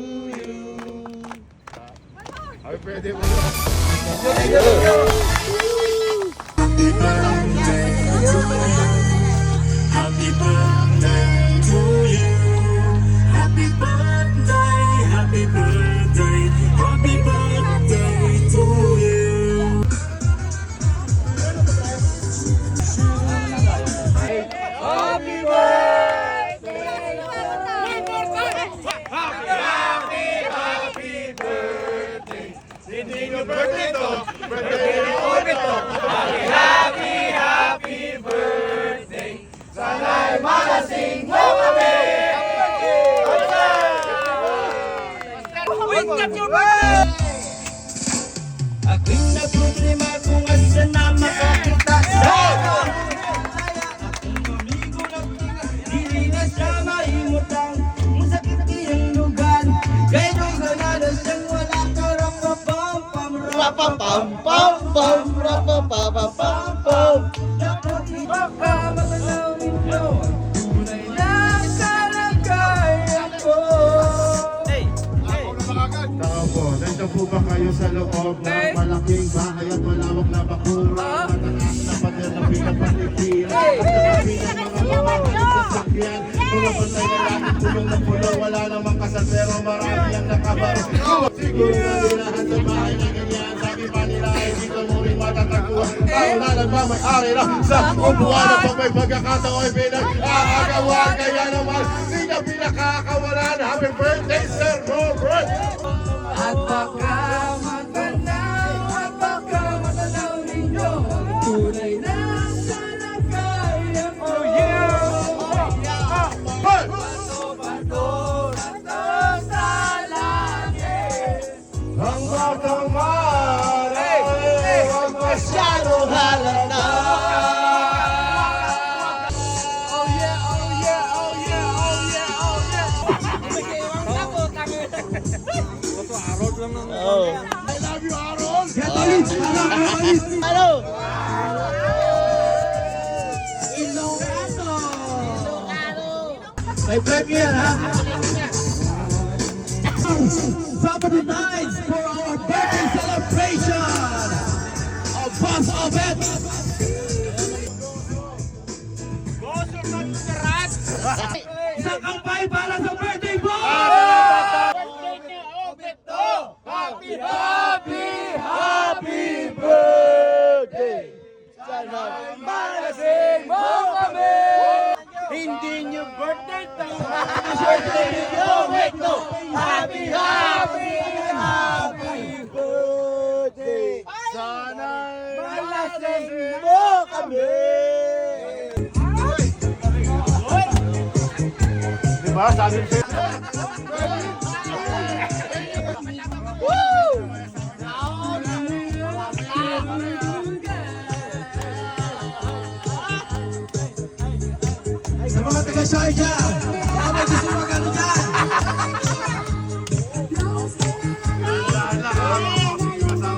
you. Ay, pwede mo. Happy birthday to you. Happy birthday to you. Happy birthday, happy birthday, happy birthday to you. Happy birthday! Happy birthday! Hindi ko birthday to! Birthday ni Orbit to! Happy birthday! Sana'y malasing mo kami! Wake up your birthday! Ako'y nagpuprima kung asa na makakita sa akong mamigo na dili na siya maimutang masakit iyang lugar kaya nung ganado siyang wala ka rapapam Rapapam-pam-pam, rapapapapam-pam. dapat ibaka matanaw ninyo tunay na kalagaya ko. Tao po, nandiyan po ba kayo sa loob ng malaking bahay at malawak na bakura? Mataas na pader na pinapanikiran at nakabi ng mga mawawang sasakyan. Pumapantay na lahat pulong ng pulo, wala namang kasal pero marami ang nakabaro. Siguro na nilahan sa bahay na ganyan, sabi pa nila ay dito mo rin matatagpuan. Tao na nagmamay-ari na sa upuan at pag may pagkakataon ay pinag-aagawan. Kaya naman, hindi na pinakakawalan. Happy birthday, Sir Robert! At baka matanaw ninyo tunay na kalagaya ko. Pasubador at sa langit. Ang batang maray, huwag masyadong halata. Oh yeah, oh yeah, oh yeah, oh yeah, oh yeah. Oh. I love you, Aaron! Ano? May premyo yan, ha? Saturday nights for our birthday celebration of Boss Obet. Isang kampay para sa birthday boy! Happy birthday! Sana malasing mo kami! Hindi nyo birthday to! Birthday ninyo, wait no! Happy birthday! Sana malasing mo kami! Diba? Sabi ko Sa mga taga-shoy dyan, baka may gusto mag-ano dyan.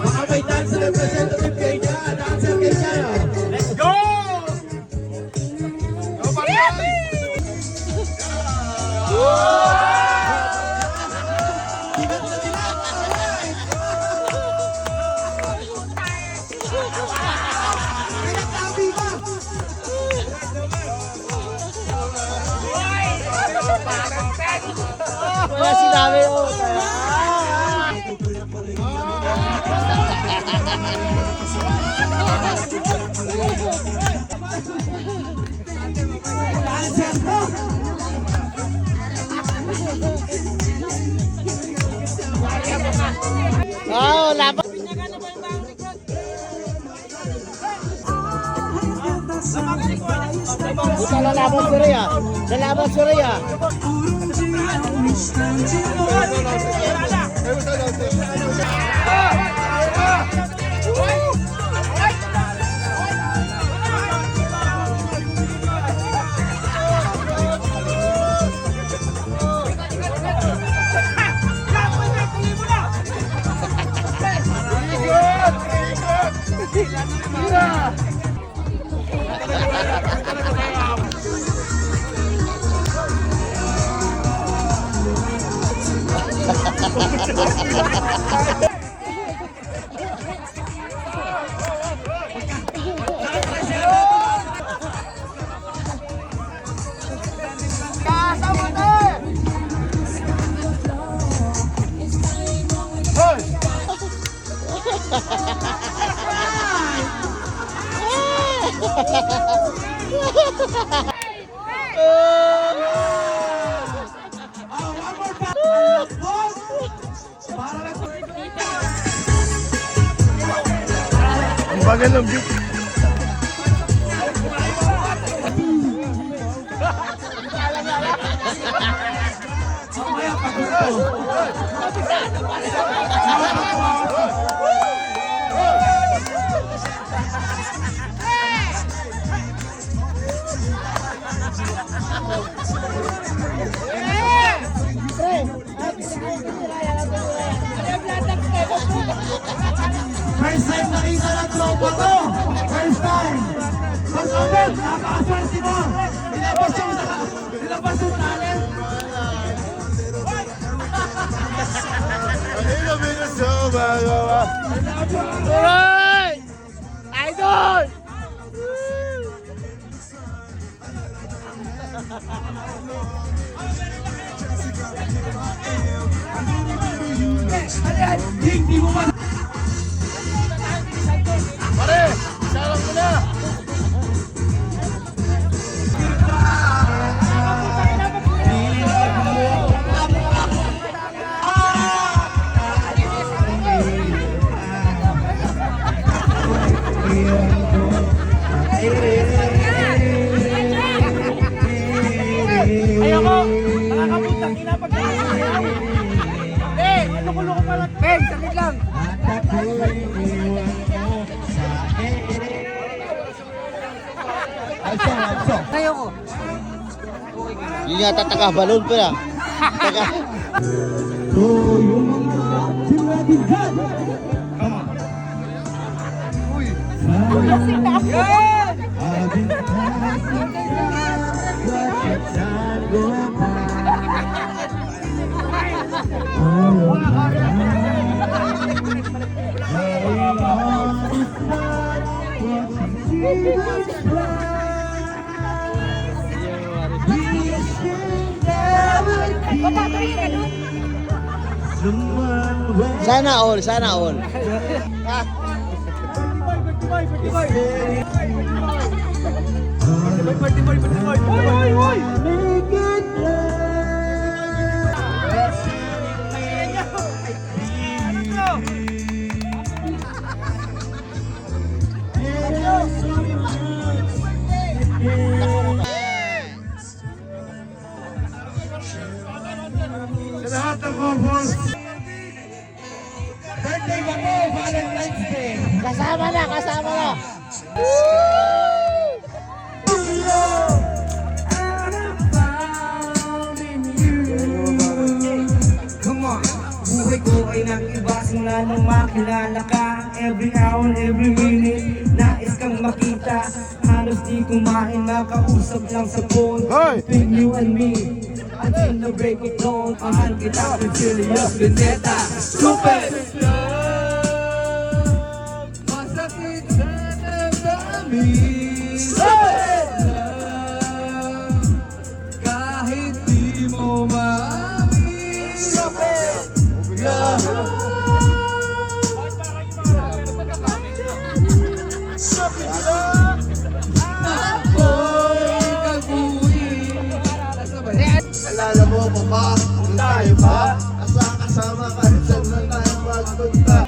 Baka may dance representative kayo dyan, dancer kayo dyan. Let's go! Wala sinabi ko. Oh, laban. Buta lalaban si Rhea. Lalaban si Rhea. Ang bagal ng beat. First time nakita ng tropa ko! First time! Mas agad, napakaswerte mo! Nilabas yung talent! Alright! Idol! Hindi mo man... Pare, salang mo na. Ayoko! Nakakabutang kinapagkakaroon! Eh! Loko-loko pala! Ben! Sakit lang! Ayoko! Yun yata taga-balon pa yan. Taga... Sana all, sana all. Sa lahat ng couples, Birthday ba ko? Valentine's Day! Kasama na, kasama na. Come on! Buhay ko ay nag-iba simula nung makilala ka. Every hour, every minute, nais kang makita. Halos di kumain, makausap lang sa phone. Hoy! Between you and me, until the break of dawn. Mahal kita with serious vendetta. Stupid! Masakit sa damdamin. Stupid! Kahit di mo maamin. Stupid! alala mo pa ba kung tayo ba? Asa kasama kahit saan na tayo magpunta.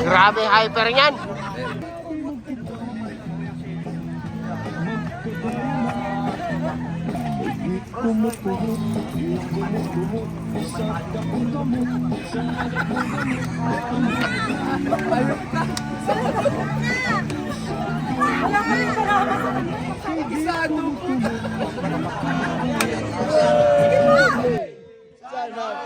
Grabe hyper niyan. Sigurado ko. Sana